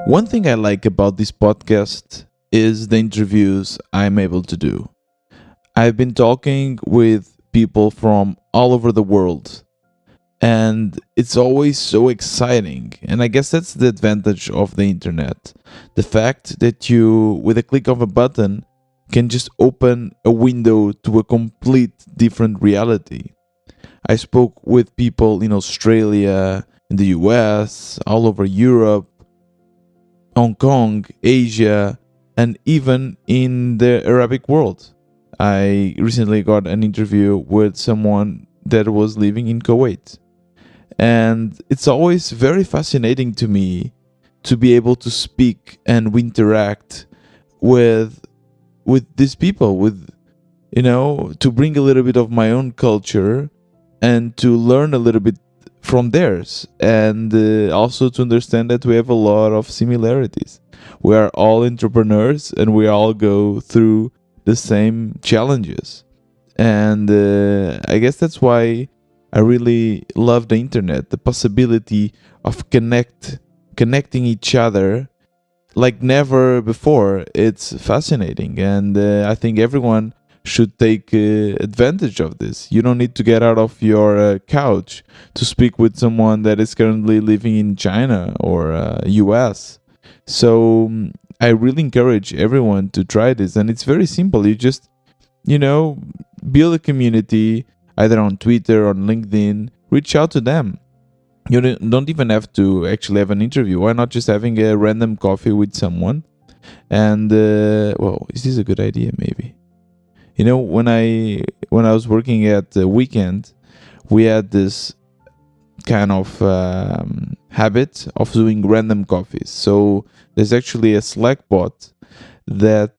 One thing I like about this podcast is the interviews I'm able to do. I've been talking with people from all over the world, and it's always so exciting. And I guess that's the advantage of the internet. The fact that you, with a click of a button, can just open a window to a complete different reality. I spoke with people in Australia, in the US, all over Europe, Hong Kong, Asia, and even in the Arabic world. I recently got an interview with someone that was living in Kuwait. And it's always very fascinating to me to be able to speak and interact with these people, with to bring a little bit of my own culture and to learn a little bit from theirs, and also to understand that we have a lot of similarities. We are all entrepreneurs and we all go through the same challenges. And I guess that's why I really love the internet, the possibility of connecting each other like never before. It's fascinating, and I think everyone should take advantage of this. You don't need to get out of your couch to speak with someone that is currently living in China or US. So I really encourage everyone to try this, and it's very simple. You just, you know, build a community either on Twitter or LinkedIn, reach out to them. You don't even have to actually have an interview. Why not just having a random coffee with someone? And well, is this a good idea? Maybe. When I was working at the weekend, we had this kind of habit of doing random coffees. So there's actually a Slack bot that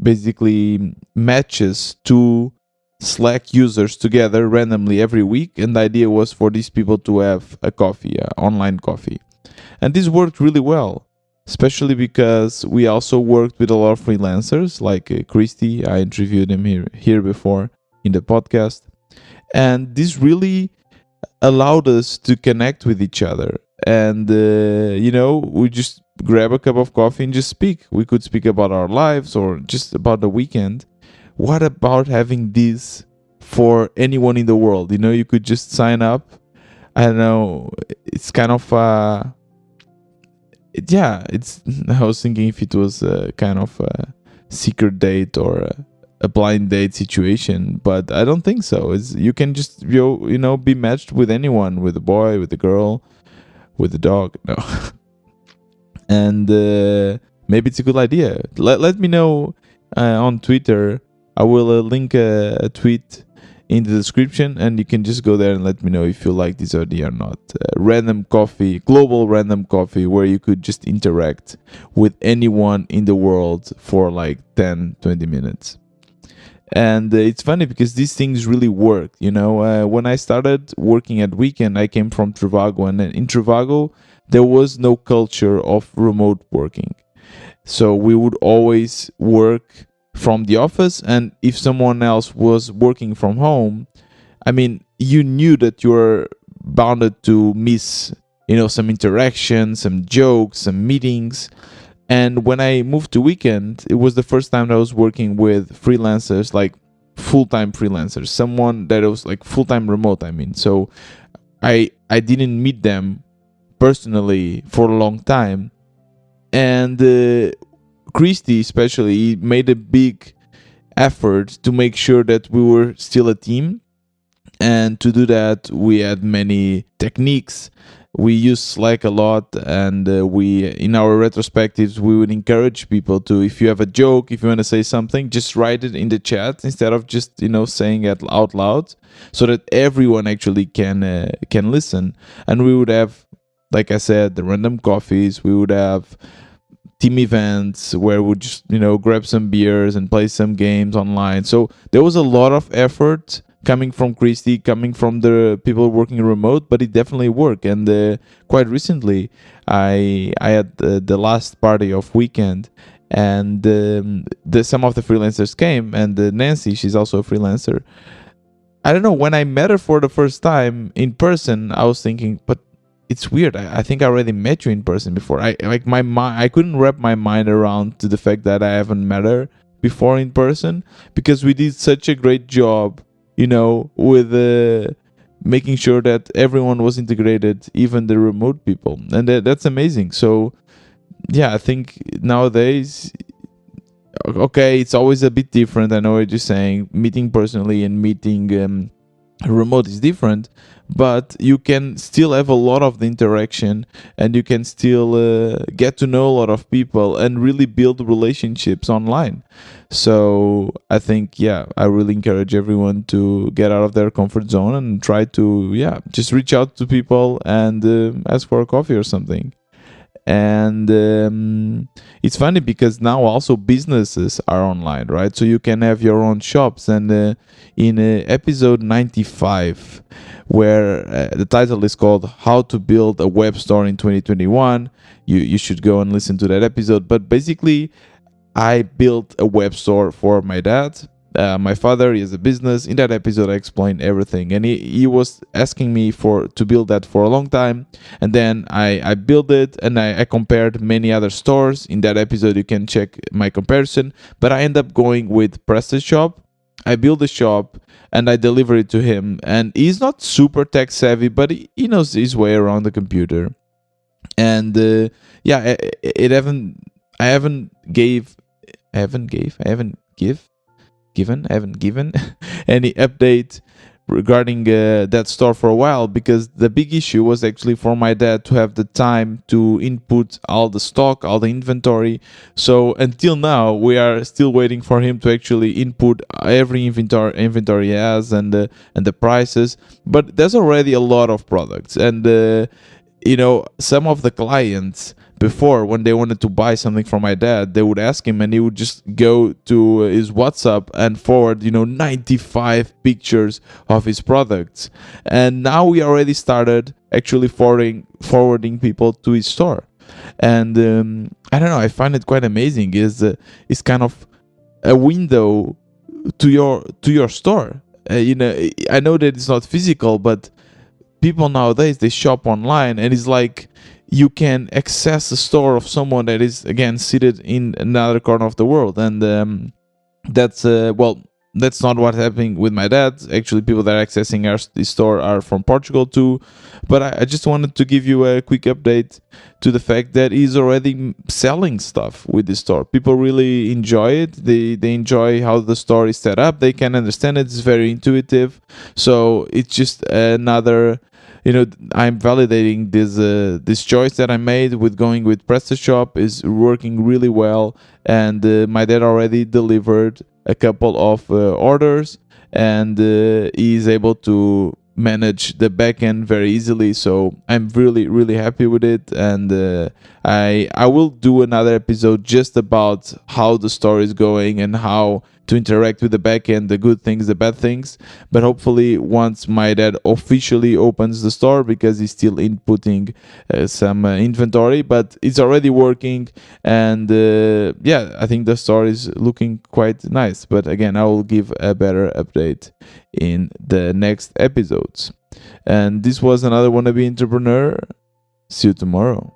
basically matches two Slack users together randomly every week, and the idea was for these people to have a coffee, online coffee. And this worked really well, especially because we also worked with a lot of freelancers like Christy. I interviewed him here before in the podcast. And this really allowed us to connect with each other. And, we just grab a cup of coffee and just speak. We could speak about our lives or just about the weekend. What about having this for anyone in the world? You could just sign up. I don't know. It's kind of it's I was thinking if it was a kind of a secret date or a blind date situation, but I don't think so. You can just be matched with anyone, with a boy, with a girl, with a dog. No. And maybe it's a good idea. Let me know on Twitter. I will link a tweet in the description, and you can just go there and let me know if you like this idea or not. Random coffee, global random coffee, where you could just interact with anyone in the world for like 10-20 minutes. And it's funny because these things really work. When I started working at Weekend, I came from Trivago, and in Trivago there was no culture of remote working. So we would always work from the office, and if someone else was working from home, I mean, you knew that you were bounded to miss some interaction, some jokes, some meetings. And when I moved to Weekend, it was the first time that I was working with freelancers, like full-time freelancers, someone that was like full-time remote, I mean. So I didn't meet them personally for a long time. And Christy especially made a big effort to make sure that we were still a team. And to do that, we had many techniques. We used Slack a lot, and in our retrospectives, we would encourage people to, if you have a joke, if you want to say something, just write it in the chat instead of just saying it out loud, so that everyone actually can listen. And we would have, like I said, the random coffees. We would have team events where we just grab some beers and play some games online. So there was a lot of effort coming from Christy, coming from the people working remote, but it definitely worked. And quite recently, I had the last party of Weekend, and some of the freelancers came, and Nancy, she's also a freelancer. I don't know, when I met her for the first time in person, I was thinking, but it's weird. I think I already met you in person before. I like my mind. I couldn't wrap my mind around to the fact that I haven't met her before in person, because we did such a great job, with making sure that everyone was integrated, even the remote people, and that's amazing. So yeah, I think nowadays, okay, it's always a bit different. I know what you're saying. Meeting personally and meeting remote is different, but you can still have a lot of the interaction, and you can still get to know a lot of people and really build relationships online. So I think, yeah, I really encourage everyone to get out of their comfort zone and try to, yeah, just reach out to people and ask for a coffee or something. And it's funny because now also businesses are online, right? So you can have your own shops. And in episode 95, where the title is called How to Build a Web Store in 2021, you should go and listen to that episode. But basically, I built a web store for my dad. My father is a business. In that episode, I explained everything, and he was asking me to build that for a long time. And then I built it, and I compared many other stores. In that episode, you can check my comparison. But I end up going with PrestaShop. I build a shop and I deliver it to him. And he's not super tech savvy, but he knows his way around the computer. And yeah, I haven't given any update regarding that store for a while, because the big issue was actually for my dad to have the time to input all the stock, all the inventory. So until now, we are still waiting for him to actually input every inventory he has, and the prices. But there's already a lot of products, and some of the clients before, when they wanted to buy something from my dad, they would ask him, and he would just go to his WhatsApp and forward 95 pictures of his products. And now we already started actually forwarding people to his store. And I don't know, I find it quite amazing. It's kind of a window to your store. I know that it's not physical, but people nowadays, they shop online, and it's like you can access the store of someone that is, again, seated in another corner of the world. And that's that's not what's happening with my dad. Actually, people that are accessing the store are from Portugal too. But I just wanted to give you a quick update to the fact that he's already selling stuff with the store. People really enjoy it. They enjoy how the store is set up. They can understand it. It's very intuitive. So it's just another, I'm validating this choice that I made with going with PrestaShop is working really well. And my dad already delivered a couple of orders, and he's able to manage the backend very easily. So I'm really, really happy with it. And I will do another episode just about how the store is going and how to interact with the backend, the good things, the bad things. But hopefully, once my dad officially opens the store, because he's still inputting some inventory, but it's already working. And yeah, I think the store is looking quite nice. But again, I will give a better update in the next episodes. And this was another Wannabe Entrepreneur. See you tomorrow.